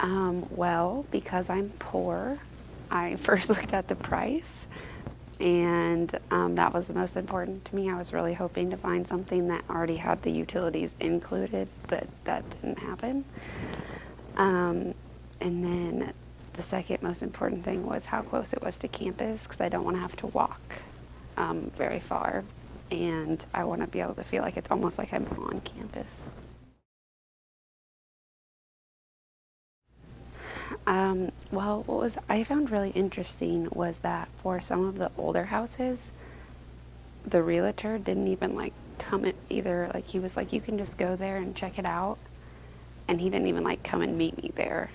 Well, because I'm poor, I first looked at the price, and that was the most important to me. I was really hoping to find something that already had the utilities included, but that didn't happen. And then the second most important thing was how close it was to campus, because I don't want to have to walk very far, and I want to be able to feel like it's almost like I'm on campus. Well, what was I found really interesting was that for some of the older houses, the realtor didn't even like come in either. Like he was like, you can just go there and check it out, and he didn't even like come and meet me there.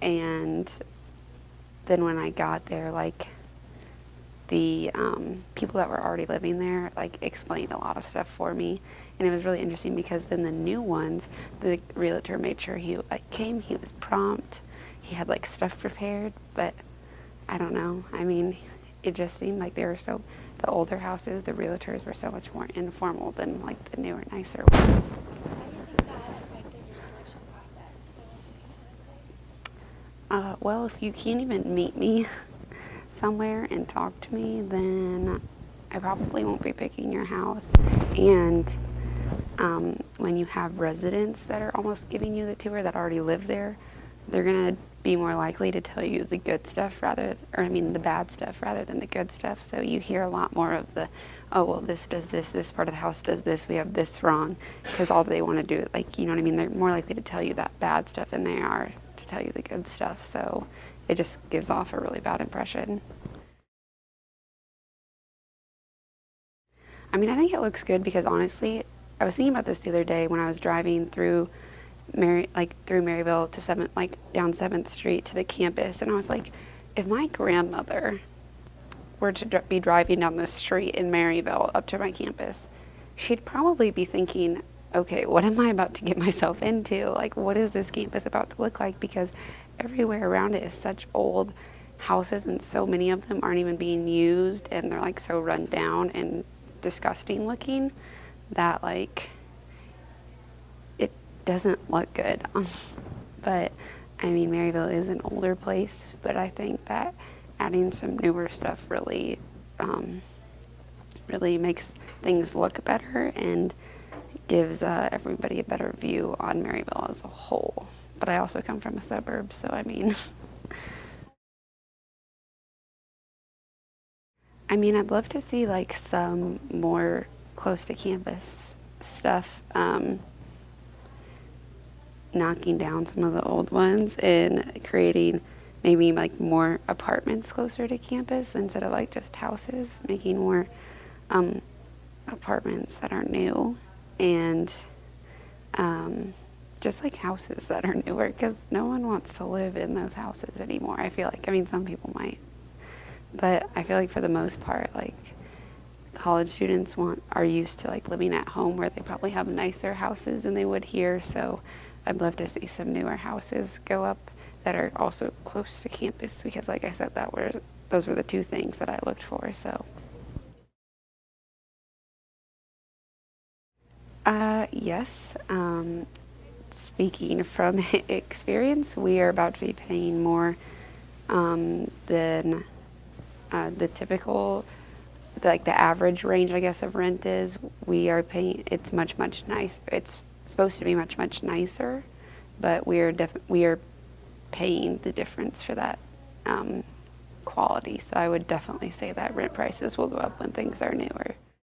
And then when I got there, like the people that were already living there like explained a lot of stuff for me, and it was really interesting because then the new ones, the realtor made sure he like came, he was prompt, he had like stuff prepared, but I don't know, I mean, it just seemed like they were so, the older houses, the realtors were so much more informal than like the newer, nicer ones. How do you think that affected your selection process for looking at a place? Well, if you can't even meet me somewhere and talk to me, then I probably won't be picking your house. And when you have residents that are almost giving you the tour that already live there, they're gonna be more likely to tell you the good stuff the bad stuff rather than the good stuff. So you hear a lot more of the, oh, well, this does this part of the house does this, we have this wrong, because all they want to do, like, you know what I mean? They're more likely to tell you that bad stuff than they are to tell you the good stuff. So it just gives off a really bad impression. I mean, I think it looks good because honestly, I was thinking about this the other day when I was driving through through Maryville to down 7th Street to the campus, and I was like, if my grandmother were to be driving down the street in Maryville up to my campus, she'd probably be thinking, okay, what am I about to get myself into? Like, what is this campus about to look like? Because everywhere around it is such old houses, and so many of them aren't even being used, and they're like so run down and disgusting looking that like it doesn't look good. But I mean, Maryville is an older place, but I think that adding some newer stuff really makes things look better and gives everybody a better view on Maryville as a whole. But I also come from a suburb, so I mean, I'd love to see like some more close to campus stuff, knocking down some of the old ones and creating maybe like more apartments closer to campus instead of like just houses, making more apartments that are new and just like houses that are newer, because no one wants to live in those houses anymore. I feel like, I mean, some people might, but I feel like for the most part, like college students are used to like living at home where they probably have nicer houses than they would here. So I'd love to see some newer houses go up that are also close to campus, because like I said, those were the two things that I looked for. So yes, speaking from experience, we are about to be paying more than the typical, like the average range, I guess, of rent is. We are paying, it's much nice. It's supposed to be much nicer, but we are paying the difference for that quality. So I would definitely say that rent prices will go up when things are newer.